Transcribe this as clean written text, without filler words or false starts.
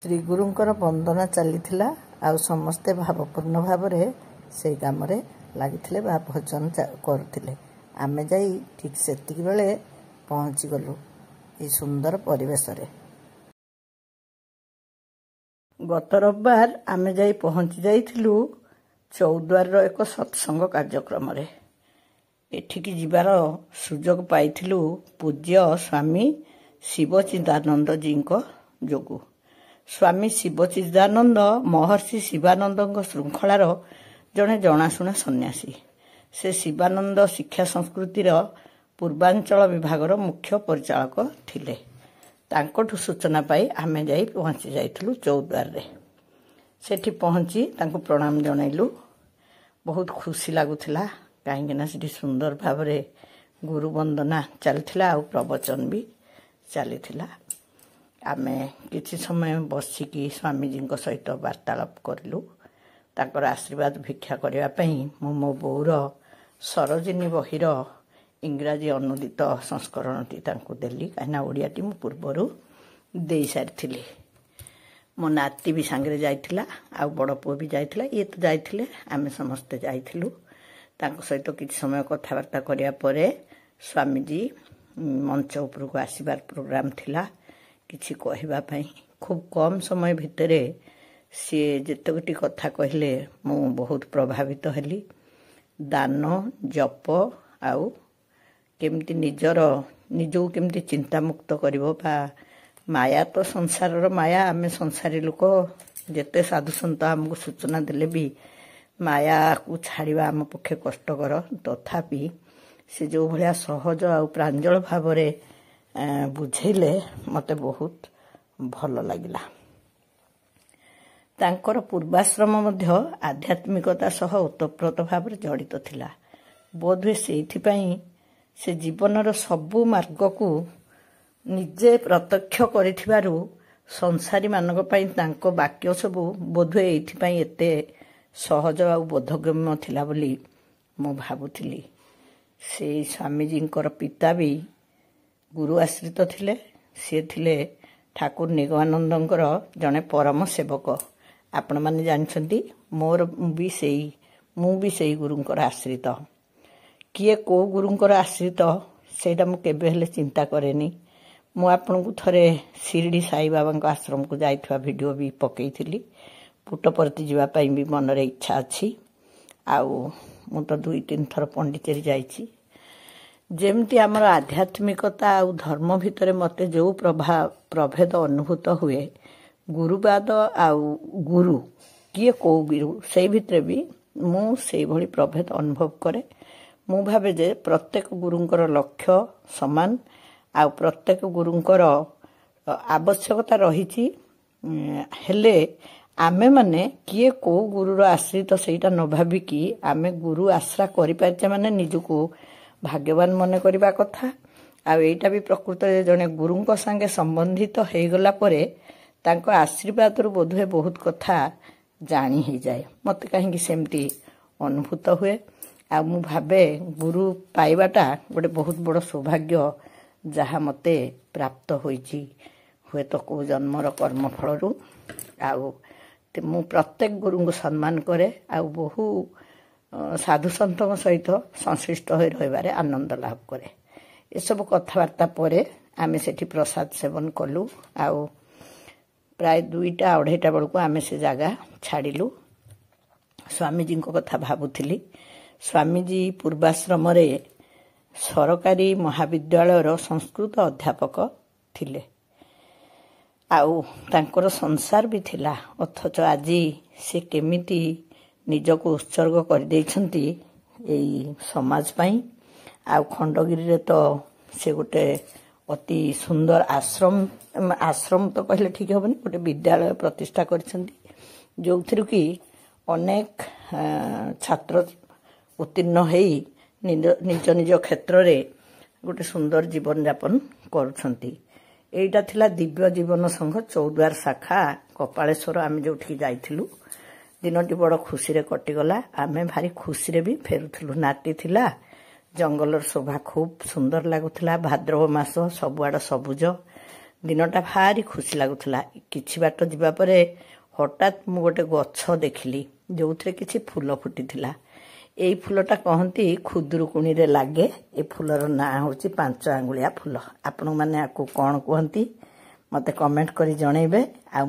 श्री गुरुंकर वंदना चलीथिला आ समस्ते भावपूर्ण भाव से काम लगी भजन करुले आमे जाई ठीक सेतिक बेले पहुँची गलु ये सुंदर परिवेश रे। गत रविवार आमे जाई पहुँची जाइथिलु चौद्वार एक सत्संग कार्यक्रम रे। एठिकी जिबार सुजोग पाइथिलु पूज्य स्वामी शिवचिदानंद जी जोगु। स्वामी शिवचिदानंद महर्षि शिवानंद श्रृंखलार जड़े जनाशुना सन्यासी। से शिवानंद शिक्षा संस्कृतिर पूर्वांचल विभागर मुख्य परिचालक थिले। तांकोठु सूचना पाई आमे जाई पहुँची जाइथिलु चौद्वार रे। सेठी पहुँची तांको प्रणाम जणाइलु। बहुत खुशी लागुथिला काहेकिना सेठी सुंदर भावरे गुरु वंदना चलथिला आ प्रवचन भी चलीथिला। आमे किछि समय बसिकी स्वामीजी सहित वार्तालाप करलु। तांकर आशीर्वाद भिक्षा करबा पई मो बोर सरोजिनी बहिर इंग्राजी अनुदित संस्करणटी तांको देली काना ओडियाटी मु पूर्वरु देई सारिथिली। मो नाती भी सांगरे जाइथिला आ बड़ पुओ भी जाइथिला। ये तो जाइथिले आमे समस्त जाइथिलु। तांको सहित किछि समय कथावार्ता करिया परे स्वामीजी मंच उपरको आसीबार प्रोग्राम थिला किछि कहबा पई। खूब कम समय भितरे सी जेतगटी कथा कहले मु बहुत प्रभावित हेली। दान जप आउ केमती निजो केमती चिंता मुक्त करिवो बा माया तो संसारर माया। आमे संसारी लोक जेते साधु संत हमको सूचना देले भी माया को छाड़िबा आम पक्षे कष्टकर। तथापि से जो भलिया सहज आ प्रांजल भाव रे बुझेले मते बहुत भल लागिला। तांकर पूर्वाश्रम मध्य आध्यात्मिकता सह ओतप्रोत भाव जड़ित थिला। बोधवे सेइथिपई से जीवनर सबु मार्ग को निजे प्रत्यक्ष करिथिबारु संसारी मानक पई तांको वाक्य सबु बोधवे एइथिपई एते सहज आ बोधगम्य थिला बोली मु भाबुथिली। से स्वामीजींकर पिता भी गुरु आश्रित थिले। से थिले ठाकुर निगमानंदंकर जने परम सेवक। आपण माने जानछंती मोर भी सेई गुरुंकर आश्रित। किए को गुरुंकर आश्रित सेटा मु केबे हेले चिंता करेनी। मु आपनकु थरे शिरडी साई बाबा आश्रम को जाइथवा वीडियो भी पकेइथिली। पुटपरती जीवा पई भी मन रे इच्छा अछि। आउ मु तो 2-3 थर पंडिचेरी जाइछि। जेमती आमर आध्यात्मिकता आ धर्म भितरे मते जो प्रभेद अनुभूत हुए गुरुवाद आ गुरु किए को गुरु से भितरे भी मु से भली प्रभेद अनुभव करे। मु भावे जे प्रत्येक गुरुंकर लक्ष्य समान आ प्रत्येक गुरुंकर आवश्यकता रहिछि। हेले आमे माने किए को गुरुर आश्रित सेटा न भाबिकी आमे गुरु आश्रा करि पारचे माने निजुको भाग्यवान मन करबा कथा। आ एटा भी प्रकृत जने गुरुंक संगे संबंधित हो गला परे तांको आशीर्वाद रु बोधे बहुत कथा जानी ही जाए। मते काहेकि सेमती अनुभूत हुए। आ मु भाबे गुरु पाइबाटा गोटे बहुत बड़ सौभाग्य जहा मते प्राप्त होईची। हुए तो को जन्मर कर्मफल रु आ मु प्रत्येक गुरु को सम्मान करे। आ बहु साधु सन्त सहित संश्लिष्ट हो रहिबारे आनंद लाभ करे। ए सब कथबार्ता परे आमे सेठी प्रसाद सेवन कलु। आ प्राय 2टा-2:30 बेलू आमे से जगह छाड़िलु। स्वामीजी कथा भाबुथिली। स्वामीजी पूर्वाश्रम रे सरकारी महाविद्यालय संस्कृत अध्यापक थिले। आउ तांकर संसार भी थिला। अथच आज से केमिति निजको उत्सर्ग कर देइछंती एई समाज पई। आ खंडगिरी रे तो से गोटे अति सुंदर आश्रम तो कहले ठीक होबनी गोटे विद्यालय प्रतिष्ठा करछंती जोथिरु कि अनेक छात्र उत्तीर्ण हेई निज निज क्षेत्र रे गोटे सुंदर जीवन यापन करुछंती। एइटा थिला दिव्य जीवन संघ चौद्वार शाखा कपालेश्वर। आमे जोठी जाइथिलु दिनटी बड़ खुशी रे कटिगला। आमे भारी खुशी रे भी फेरुथिलु। नाटी थिला जंगलर शोभा खूब सुंदर लागुथिला। भाद्रव मास सबुआड़ सबुज दिनटा भारी खुशी लगुला। किछि बाट जिबा परे हठात मु गोटे गछ देखिली जो थे किछि फूल फुटी। एई फूलटा कहती खुदुरुकुणी रे लागे। ए फूलर ना होची 5 आंगुलिया फूल। आपण माने आकु कौन कहती मते कमेंट करी जणैबे। आ